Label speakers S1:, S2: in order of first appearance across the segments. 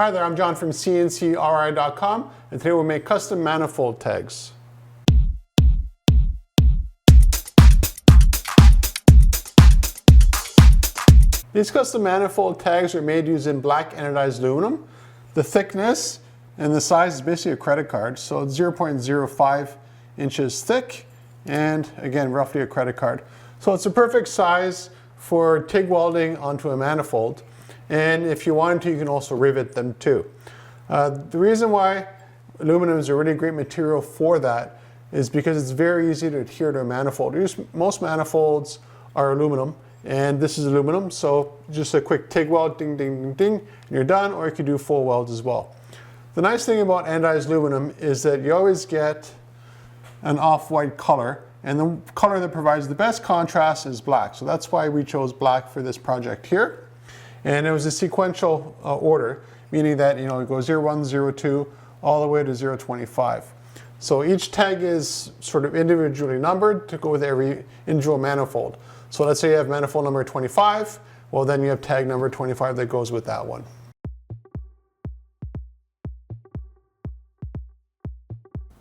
S1: Hi there, I'm John from CNCKing.com, and today we'll make custom manifold tags. These custom manifold tags are made using black anodized aluminum. The thickness and the size is basically a credit card, so it's 0.05 inches thick, and again, roughly a credit card. So it's a perfect size for TIG welding onto a manifold, and if you wanted to, you can also rivet them too. The reason why aluminum is a really great material for that is because it's very easy to adhere to a manifold. Most manifolds are aluminum, and this is aluminum, so just a quick TIG weld, ding, ding, ding, ding, and you're done, or you can do full welds as well. The nice thing about anodized aluminum is that you always get an off-white color, and the color that provides the best contrast is black. So that's why we chose black for this project here. And it was a sequential order, meaning that it goes 01, 02, all the way to 025. So each tag is sort of individually numbered to go with every individual manifold. So let's say you have manifold number 25, well then you have tag number 25 that goes with that one.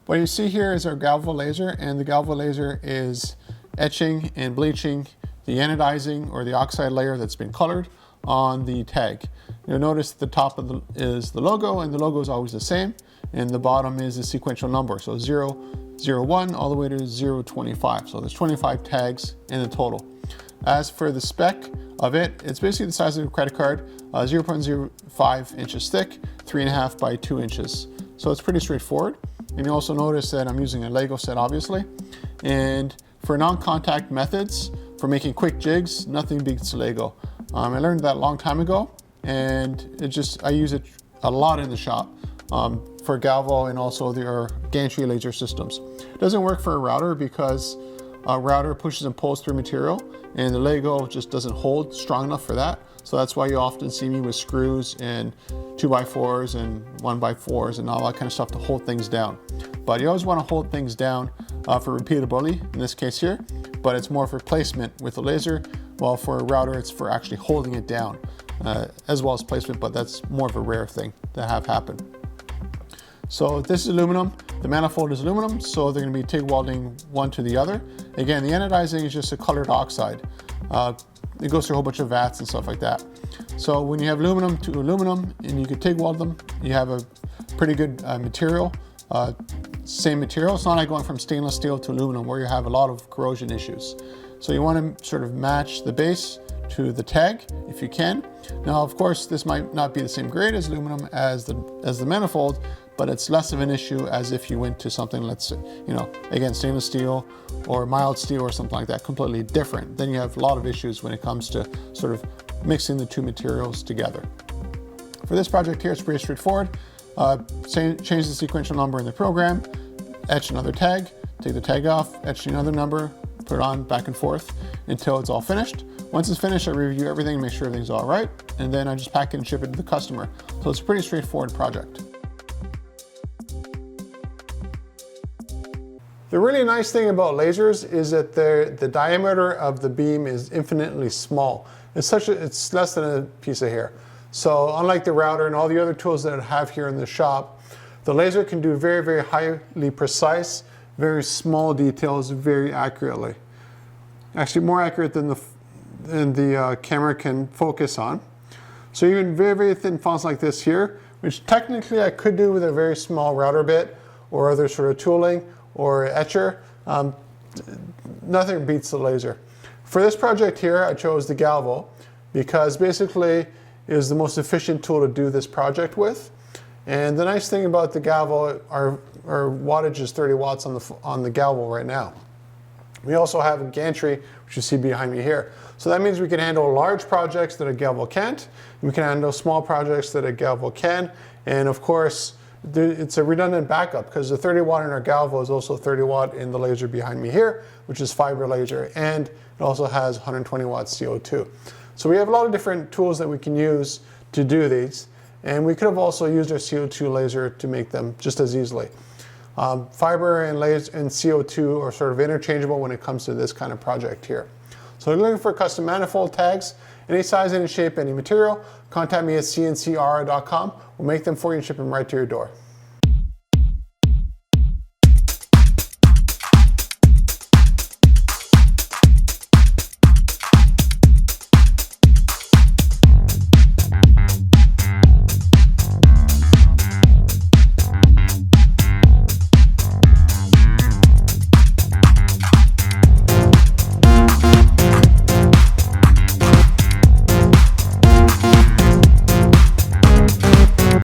S1: What you see here is our galvo laser, and the galvo laser is etching and bleaching the anodizing or the oxide layer that's been colored on the tag. You'll notice the top of is the logo, and the logo is always the same, and the bottom is a sequential number, so 001 all the way to 025. So there's 25 tags in the total. As for the spec of it, it's basically the size of a credit card, 0.05 inches thick, 3.5 by 2 inches. So it's pretty straightforward. And you also notice that I'm using a Lego set, obviously. And for non-contact methods, for making quick jigs, nothing beats Lego. I learned that a long time ago, and I use it a lot in the shop for galvo and also their gantry laser systems. It doesn't work for a router because a router pushes and pulls through material, and the Lego just doesn't hold strong enough for that. So that's why you often see me with screws and 2x4s and 1x4s and all that kind of stuff to hold things down. But you always want to hold things down for repeatability, in this case here, but it's more for placement with the laser, while for a router it's for actually holding it down, as well as placement, but that's more of a rare thing to have happen. So this is aluminum, the manifold is aluminum, so they're going to be TIG welding one to the other. Again, the anodizing is just a colored oxide. It goes through a whole bunch of vats and stuff like that. So when you have aluminum to aluminum and you can TIG weld them, you have a pretty good material. Same material. It's not like going from stainless steel to aluminum where you have a lot of corrosion issues. So you want to sort of match the base to the tag if you can. Now, of course, this might not be the same grade as aluminum as the manifold, but it's less of an issue as if you went to something, let's say, again, stainless steel or mild steel or something like that, completely different. Then you have a lot of issues when it comes to sort of mixing the two materials together. For this project here, it's pretty straightforward. Change the sequential number in the program, etch another tag, take the tag off, etch another number, put it on back and forth until it's all finished. Once it's finished, I review everything, make sure everything's all right, and then I just pack it and ship it to the customer. So it's a pretty straightforward project. The really nice thing about lasers is that the diameter of the beam is infinitely small. It's less than a piece of hair. So unlike the router and all the other tools that I have here in the shop, the laser can do very, very highly precise, very small details very accurately. Actually more accurate than the camera can focus on. So even very, very thin fonts like this here, which technically I could do with a very small router bit or other sort of tooling or etcher, nothing beats the laser. For this project here, I chose the galvo because basically it is the most efficient tool to do this project with. And the nice thing about the galvo, our wattage is 30 watts on the galvo right now. We also have a gantry, which you see behind me here. So that means we can handle large projects that a galvo can't, and we can handle small projects that a galvo can, and of course, it's a redundant backup because the 30 watt in our galvo is also 30 watt in the laser behind me here, which is fiber laser, and it also has 120 watts CO2. So we have a lot of different tools that we can use to do these, and we could have also used our CO2 laser to make them just as easily. Fiber and laser and CO2 are sort of interchangeable when it comes to this kind of project here. So if you're looking for custom manifold tags Any size, any shape, any material, contact me at CNCKing.com. We'll make them for you and ship them right to your door.